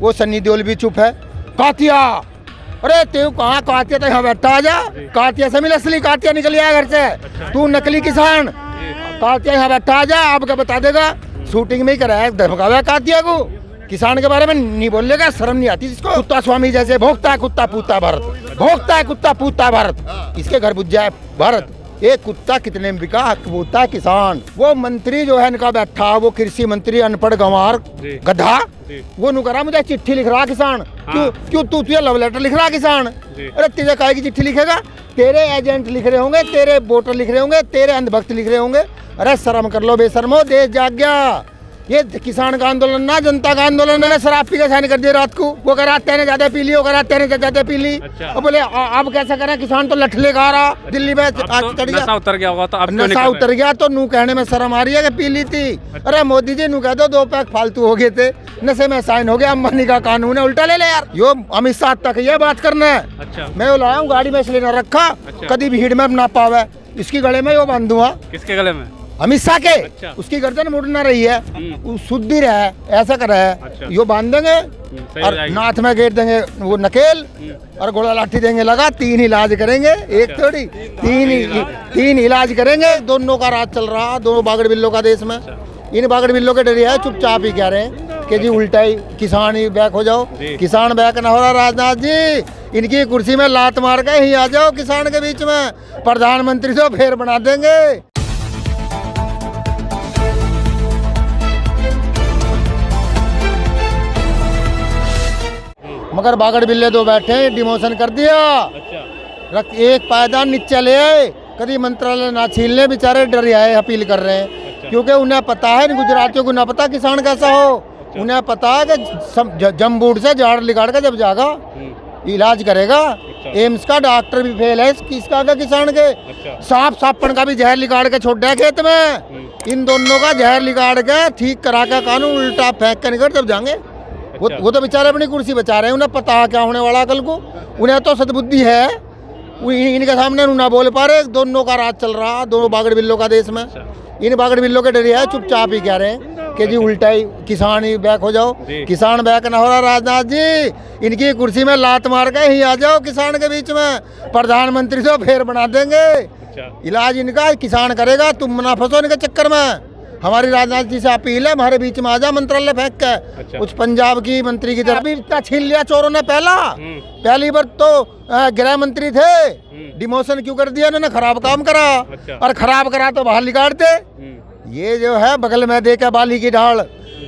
वो सन्नी देओल भी चुप है। कातिया, अरे तू कहाँ कातिया, तो यहाँ बैठा आ जा। कातिया से मिल, असली कातिया निकल आया घर से। तू नकली किसान, कातिया यहाँ बैठा आ जा, आपका बता देगा। शूटिंग में ही कराया, धमकावा कातिया को। किसान के बारे में नहीं बोलेगा, शर्म नहीं आती जिसको। कुत्ता स्वामी जैसे भोगता है कुत्ता पूता भारत, भोगता है कुत्ता पूता भारत। इसके घर बुझ जाए भारत। एक कुत्ता कितने में बिका, हक बोलता है किसान। वो मंत्री जो है इनका बैठा, वो कृषि मंत्री अनपढ़ गंवार गधा, वो नु करा मुझे चिट्ठी लिख रहा किसान। क्यों क्यों तू लव लेटर लिख रहा किसान? अरे तेरे काहे की चिट्ठी लिखेगा? तेरे एजेंट लिख रहे होंगे, तेरे वोटर लिख रहे होंगे, तेरे अंधभक्त लिख रहे होंगे। अरे शर्म कर लो बेशर्मो, देश जाग गया। ये किसान का आंदोलन ना जनता का आंदोलन है। शराब पी के साइन कर दिया रात को। वो कह रहा तेने ज्यादा पी ली, वो कह रहा तेने ज्यादा पी ली। अब बोले अब कैसा करें, किसान तो लठले गा रहा दिल्ली में। नशा उतर गया होगा तो अब नशा उतर गया तो नू कहने में शर्म आ रही है कि पी ली थी। अच्छा। अरे मोदी जी नू कह दो 2 पैक फालतू हो गए थे, नशे में साइन हो गया, अंबानी का कानून है, उल्टा ले ले यार। यो अमित शाह तक ये बात करना है। अच्छा। मैं वो लाया हूँ गाड़ी में इसलिए न रखा। अच्छा। कभी भीड़ में ना पावे, इसकी गले में वो बांधूंगा। किसके गले में? अमित शाह के। अच्छा। उसकी गर्दन मुड़ ना रही है, शुद्धि रहे, ऐसा कर रहा है। अच्छा। यो बांध देंगे और नाथ में गेट देंगे वो नकेल, और गोला लाठी देंगे लगा। 3 इलाज करेंगे, एक थोड़ी, 3 इलाज करेंगे। दोनों का राज चल रहा, दोनों बागड़ बिल्लो का देश में। इन बागड़ बिल्लो के डरिया है, चुपचाप ही कह रहे हैं कि जी उल्टा ही किसान ही बैक हो जाओ। किसान बैक ना हो रहा राजनाथ जी, इनकी कुर्सी में लात मार के ही आ जाओ किसान के बीच में, प्रधानमंत्री तो फिर बना देंगे। मगर बागड़ बिल्ले तो बैठे, डिमोशन कर दिया। अच्छा। एक पायदान नीचे ले आए, कभी मंत्रालय ना छीन ले, बेचारे डर आए, अपील कर रहे हैं। अच्छा। क्योंकि उन्हें पता है, गुजरातियों को ना पता किसान कैसा हो। अच्छा। उन्हें पता है कि जम्बूट से झाड़ लिगाड़ के जब जागा इलाज करेगा। अच्छा। एम्स का डॉक्टर भी फेल है किसका का किसान के। अच्छा। सांप सापन का भी जहर लिगाड़ के छोड़ दिया खेत में। इन दोनों का जहर लिगाड़ के ठीक करा के कानून उल्टा फेंक कर निकल जब जाएंगे। अच्छा। वो तो बेचारे अपनी कुर्सी बचा रहे हैं, उन्हें पता है क्या होने वाला कल को। उन्हें तो सद्बुद्धि है, इनके सामने ना बोल पा रहे। दोनों का राज चल रहा, दोनों बागड़ बिल्लो का देश में। अच्छा। इन बागड़ बिल्लो के डरिया है, चुपचाप ही कह रहे हैं कि जी उल्टा ही किसान ही बैक हो जाओ। किसान बैक ना हो रहा राजनाथ जी, इनकी कुर्सी में लात मार के ही आ जाओ किसान के बीच में, प्रधानमंत्री तो फिर बना देंगे। अच्छा। इलाज इनका किसान करेगा, तुम ना फंसो इनके चक्कर में। हमारी राजनाथ जी से अपील है, हमारे बीच में आ जा मंत्रालय फेंक के। अच्छा। कुछ पंजाब की मंत्री की तरह अभी इतना छीन लिया चोरों ने। पहली बार तो गृह मंत्री थे, डिमोशन क्यों कर दिया इन्होंने? खराब काम करा। अच्छा। और खराब करा तो बाहर निकालते। ये जो है बगल में दे के बाली की ढाल,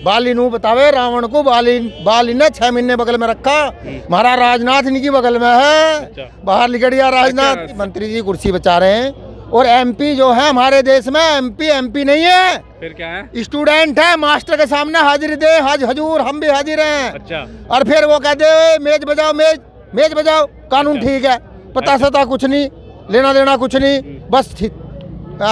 बाली नू बतावे रावण को, बाली ने 6 महीने बगल में रखा। हमारा राजनाथ इनकी बगल में है। अच्छा। बाहर निकल गया राजनाथ। अच्छा। मंत्री जी कुर्सी बचा रहे हैं। और एमपी जो है हमारे देश में, एमपी नहीं है, फिर क्या है? स्टूडेंट है। मास्टर के सामने हाजिर दे, हजूर हम भी हाजिर हैं। अच्छा। और फिर वो कहते हैं मेज बजाओ, मेज बजाओ, कानून अच्छा। ठीक है, पता सता कुछ नहीं, लेना देना कुछ नहीं, बस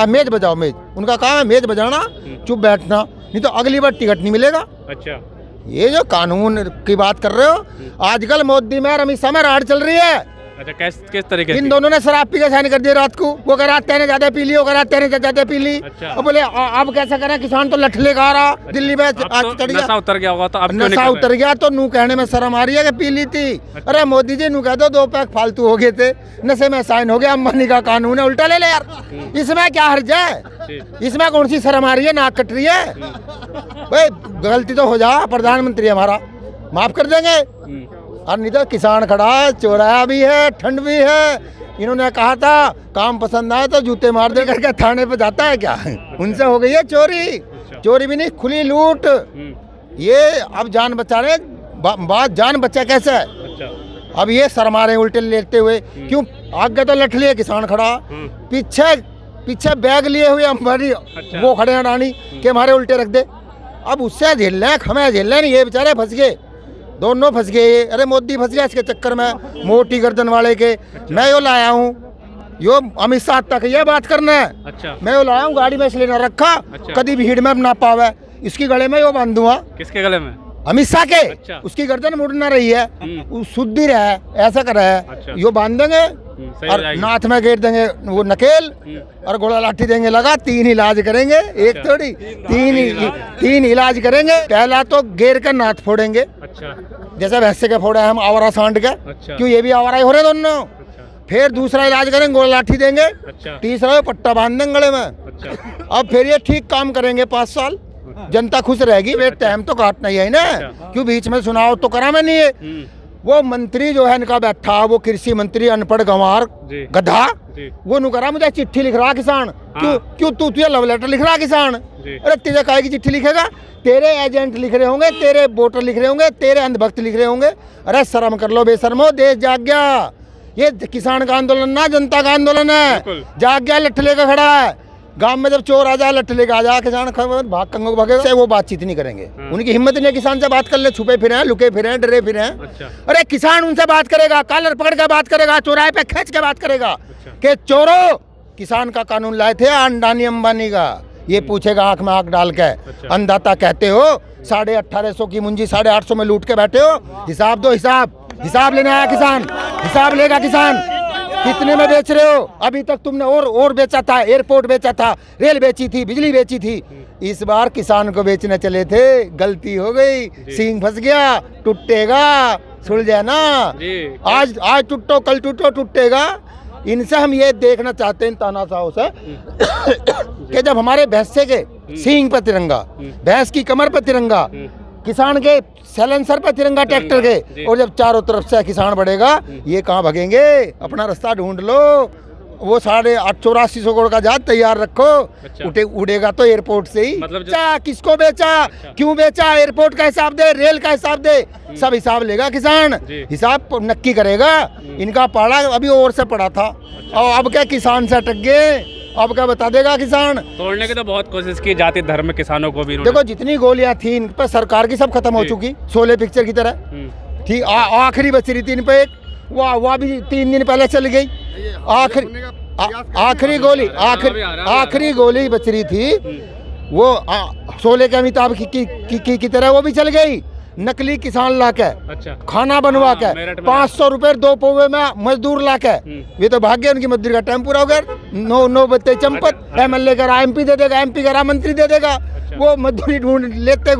मेज बजाओ, मेज। उनका काम है मेज बजाना, चुप बैठना, नहीं तो अगली बार टिकट नहीं मिलेगा। अच्छा। ये जो कानून की बात कर रहे हो, आजकल मोदी में अमित शाह में राड चल रही है। अच्छा, किस तरीके? इन दोनों ने शराब पी के साइन कर दिया रात को। वो कह रहा तेने ज्यादा पी ली, वो कह रहा तेने ज्यादा पी ली। अच्छा। अब बोले अब कैसा करें, किसान तो लठले गा रहा। अच्छा। दिल्ली में नशा उतर गया होगा तो अब नशा उतर गया तो नू कहने में शर्म आ रही है कि पी ली थी। अच्छा। अरे मोदी जी नू कह दो 2 पैक फालतू हो गए थे, नशे में साइन हो गया, अंबानी का कानून है, उल्टा ले ले यार। इसमें क्या हर्ज है? इसमें कौन सी शर्म आ रही है, नाक कट रही है? भाई गलती तो हो जा, प्रधानमंत्री हमारा माफ कर देंगे। और नहीं तो किसान खड़ा है, चौराहा भी है, ठंड भी है। इन्होंने कहा था काम पसंद आए तो जूते मार दे करके थाने पे जाता है क्या? उनसे हो गई है चोरी। चोरी भी नहीं, खुली लूट। ये अब जान बचा रहे, बात जान बचा कैसे है? अच्छा। अब ये शर्मा रहे उल्टे लेते हुए। क्यों? आगे तो लठ लिए किसान खड़ा, पीछे बैग लिए हुए अंबानी। अच्छा। वो खड़े हैं रानी के हमारे उल्टे रख दे। अब उससे झेल रहे, हमें झेल रहे, ये बेचारे फंस गए, दोनों फंस गए। अरे मोदी फंस गया इसके चक्कर में, मोटी गर्दन वाले के। अच्छा। मैं यो लाया हूँ, यो अमित शाह तक ये बात करना है। अच्छा। मैं यो लाया हूँ गाड़ी में इसलिए न रखा। अच्छा। कभी भीड़ में ना पावे, इसकी गले में यो बांधूंगा। किसके गले में? अमित शाह के। अच्छा। उसकी गर्दन मुड़ ना रही है, शुद्धि रहे, ऐसा कर रहा है। अच्छा। यो बांध देंगे सही और जाएगी। नाथ में गेट देंगे वो नकेल और गोला लाठी देंगे लगा। 3 इलाज करेंगे, एक अच्छा। थोड़ी, 3 इलाज करेंगे। पहला तो गेर का नाथ फोड़ेंगे, अच्छा जैसे भैंसे के फोड़े हम आवारा सांड के, अच्छा क्यों ये भी आवारा ही हो रहे दोनों। अच्छा फिर दूसरा इलाज करेंगे, गोला लाठी देंगे। अच्छा तीसरा पट्टा बांध देंगे गले में। अच्छा अब फिर ये ठीक काम करेंगे 5 साल, जनता खुश रहेगी। वे टाइम तो काटना ही है ना, अच्छा। क्यों बीच में चुनाव तो करा मैं नहीं है। वो मंत्री जो है इनका बैठा, वो कृषि मंत्री अनपढ़ गंवार जी गधा, जी वो नु करा मुझे चिट्ठी लिख रहा किसान। क्यों क्यों तू तुझे लव लेटर लिख रहा किसान। जी। अरे तेरे काय की चिट्ठी लिखेगा, तेरे एजेंट लिख रहे होंगे, तेरे वोटर लिख रहे होंगे, तेरे अंधभक्त लिख रहे होंगे। अरे शर्म कर लो बेशर्मो, देश जाग गया। ये किसान का आंदोलन ना जनता का आंदोलन है। बिल्कुल। जाग गया, लठ लेकर खड़ा है। गांव में जब चोर आ जाए, लठ लेकर आ जाए, किसान खबर भाग कंगो भागेगा से वो बातचीत नहीं करेंगे। उनकी हिम्मत नहीं है किसान से बात कर ले, छुपे फिरे हैं, लुके फिरे हैं, डरे फिरे हैं। अच्छा अरे किसान उनसे बात करेगा, कॉलर पकड़ के बात करेगा, चौराहे पे खींच के बात करेगा अच्छा। कि चोरों किसान का कानून लाए थे अंडानी अंबानी का। ये पूछेगा आंख में आंख डाल के, अच्छा। अंदाता कहते हो 1850 की मुंजी 850 में लूट के बैठे हो। हिसाब दो, हिसाब लेने आया किसान, हिसाब लेगा किसान। कितने में बेच रहे हो? अभी तक तुमने और बेचा था, एयरपोर्ट बेचा था, रेल बेची थी, बिजली बेची थी। इस बार किसान को बेचने चले थे, गलती हो गई, सींग फंस गया, टूटेगा, सुलझे ना। जी आज टूटो, कल टूटेगा। इनसे हम ये देखना चाहते हैं तानाशाहों से कि जब हमारे भैंसे के सींग पर तिरंगा, भैंस की कमर पर तिरंगा, किसान के सैलेंसर पे तिरंगा ट्रैक्टर के, और जब चारों तरफ से किसान बढ़ेगा, ये कहाँ भगेंगे? अपना रास्ता ढूंढ लो। वो 84,800 करोड़ का जहाज तैयार रखो। अच्छा। उड़ेगा तो एयरपोर्ट से ही। मतलब बेचा, किसको बेचा, क्यों बेचा, एयरपोर्ट का हिसाब दे, रेल का हिसाब दे, सब हिसाब लेगा किसान। जी। हिसाब नक्की करेगा। इनका पाड़ा अभी और से पड़ा था, और अब क्या किसान से अटक गए, अब क्या बता देगा किसान। तोड़ने की तो बहुत कोशिश की जाति धर्म में किसानों को भी इन्होंने। देखो जितनी गोलियां थी इन पर सरकार की सब खत्म हो जी। चुकी, शोले पिक्चर की तरह। ठीक आखिरी बच रही थी इन पे एक, वह भी 3 दिन पहले चल गई। आखिरी गोली बच रही थी, वो शोले के अमिताभ की तरह वो भी चल गई। नकली किसान लाके, अच्छा खाना बनवा के, मेरठ में 500 रुपए 2 पौवे में मजदूर लाके, ये तो भाग्य उनकी मजदूरी का टाइम पूरा हो गया। 9 बत्ते चंपत, एमएलए करा एमपी दे देगा, एमपी करा मंत्री दे देगा। वो मजदूरी ढूंढते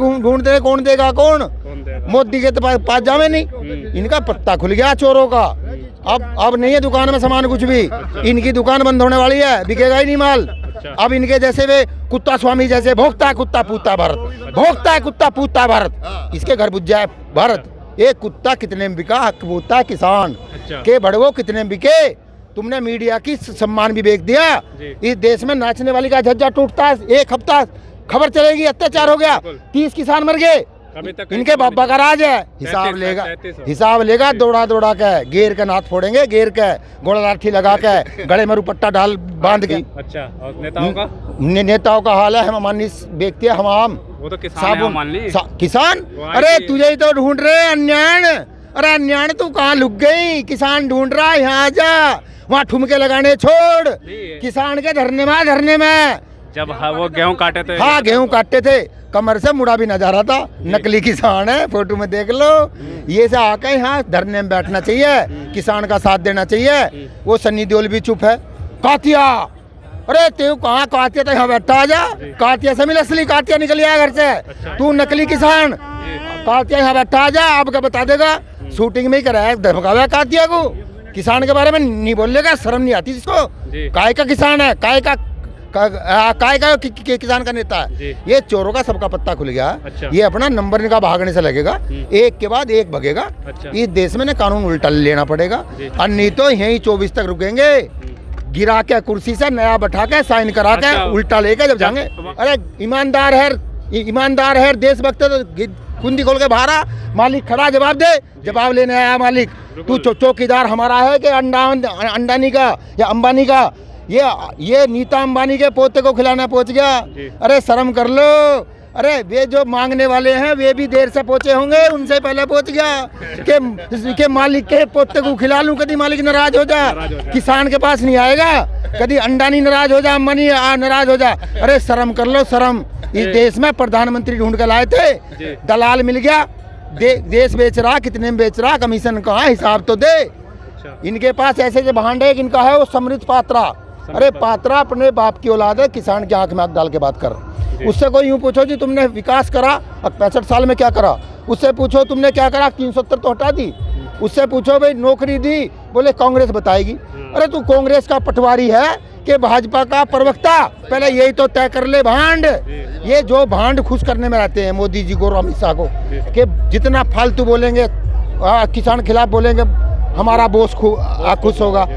कौन देगा, कौन मोदी के तो पास जावे नहीं। इनका पत्ता खुल गया चोरों का। अब नहीं है दुकान में सामान कुछ भी, इनकी दुकान बंद होने वाली है, बिकेगा ही नहीं माल। अब इनके जैसे वे कुत्ता स्वामी जैसे भोगता है कुत्ता पूता भारत, भोगता है कुत्ता पूता भारत, इसके घर बुझ जाए भारत। एक कुत्ता कितने में बिका, पूता किसान के बड़वो कितने में बिके। तुमने मीडिया की सम्मान भी बेच दिया। इस देश में नाचने वाली का झज्जा टूटता है, 1 हफ्ता खबर चलेगी अत्याचार हो गया, 30 किसान मर गए। इनके बाबा का राज है। हिसाब लेगा दौड़ा के, गेर के नाथ फोड़ेंगे, गेर के गोला लाठी लगा के, गले में रुपट्टा डाल बांध के। अच्छा और नेताओं का हाल है, हम माननीय व्यक्ति है, हम वो तो किसान। अरे तुझे ही तो ढूंढ रहे अन्याण। अरे अन्याण तू कहाँ लुक गई, किसान ढूंढ रहा है, यहाँ आजा। वहाँ ठुमके लगाने छोड़, किसान के धरने में जब वो गेहूं काटे थे। हाँ गेहूं काटते थे, कमर से मुड़ा भी ना जा रहा था। नकली किसान है, फोटो में देख लो। ये से आके यहाँ धरने में बैठना चाहिए, किसान का साथ देना चाहिए। वो सन्नी देओल भी चुप है। कातिया, अरे तू कहाँ कातिया, तो यहाँ बैठा आ जा। कातिया से मिल, असली कातिया निकल आया घर से। तू नकली किसान, कातिया यहाँ बैठा आ जा। आपका बता देगा, शूटिंग में ही कराया, धमकाया कातिया को। किसान के बारे में नहीं बोलेगा, शर्म नहीं आती जिसको। काय का किसान है, काय का किसान का नेता है। ये चोरों का सबका पत्ता खुल गया। अच्छा। ये अपना नंबर इनका भागने से लगेगा, एक के बाद एक भगेगा। अच्छा। इस देश में ना कानून उल्टा लेना पड़ेगा, और नहीं तो यही 24 तक रुकेंगे। गिरा के कुर्सी से नया बैठा के साइन करा के उल्टा लेके जब जाएंगे। अरे ईमानदार है देशभक्त, तो कुंडी खोल के बाहर आ, मालिक खड़ा जवाब दे। जवाब लेने आया मालिक, तू चौकीदार हमारा है कि अंडानी का या अंबानी का? ये नीता अंबानी के पोते को खिलाना पहुंच गया। अरे शर्म कर लो। अरे वे जो मांगने वाले हैं वे भी देर से पहुंचे होंगे, उनसे पहले पहुंच गया कि मालिक के पोते को खिला लूं। कभी मालिक नाराज हो जा, किसान के पास नहीं आएगा। कभी अंडानी नाराज हो जा, अंबानी नाराज हो जा। अरे शर्म कर लो, शर्म। इस देश में प्रधानमंत्री ढूंढ कर लाए थे, दलाल मिल गया। देश बेच रहा, कितने में बेच रहा, कमीशन कहाँ, हिसाब तो दे। अच्छा। इनके पास ऐसे जो भांडे है, इनका है वो समृद्ध पात्रा। अरे पात्रा अपने बाप की औलाद है, किसान की आंख में हाथ डाल के बात कर। उससे कोई यूँ पूछो जी तुमने विकास करा, अब 65 साल में क्या करा, उससे पूछो तुमने क्या करा, 370 तो हटा दी। उससे पूछो भाई नौकरी दी, बोले कांग्रेस बताएगी। अरे तू कांग्रेस का पटवारी है कि भाजपा का प्रवक्ता, पहले यही तो तय कर ले भांड। ये जो भांड खुश करने में रहते हैं मोदी जी को और अमित शाह को, कि जितना फालतू बोलेंगे, किसान खिलाफ बोलेंगे, हमारा बोस खुश होगा।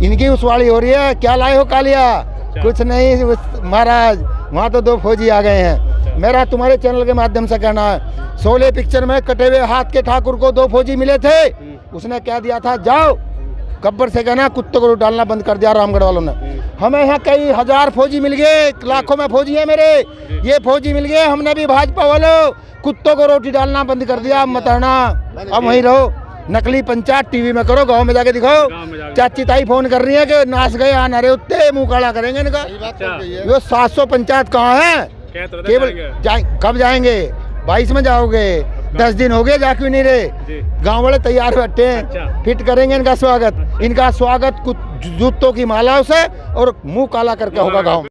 इनकी उछवाड़ी हो रही है। क्या लाए हो कालिया? कुछ नहीं महाराज, वहाँ तो 2 फौजी आ गए हैं। मेरा तुम्हारे चैनल के माध्यम से कहना है, शोले पिक्चर में कटे हुए हाथ के ठाकुर को 2 फौजी मिले थे, उसने क्या दिया था, जाओ गब्बर से कहना कुत्तों को डालना बंद कर दिया रामगढ़ वालों ने। हमें यहाँ कई हजार फौजी मिल गए, लाखों में फौजी है मेरे, ये फौजी मिल गए। हमने भी भाजपा वालों कुत्तों को रोटी डालना बंद कर दिया। मत हटना, अब वहीं रहो। नकली पंचायत टीवी में करो, गांव में जाके दिखाओ। चाची ताई फोन कर रही है कि नाच गए आ ना रहे, उत्ते मुँह काला करेंगे इनका। ये 700 पंचायत कहाँ है? केवल कब जाएंगे? 22 में जाओगे? 10 दिन हो गए जाके नहीं रहे। गांव वाले तैयार बैठे हैं, फिट करेंगे इनका स्वागत। इनका स्वागत कुछ जूतों की मालाओं से और मुंह काला करके होगा गांव।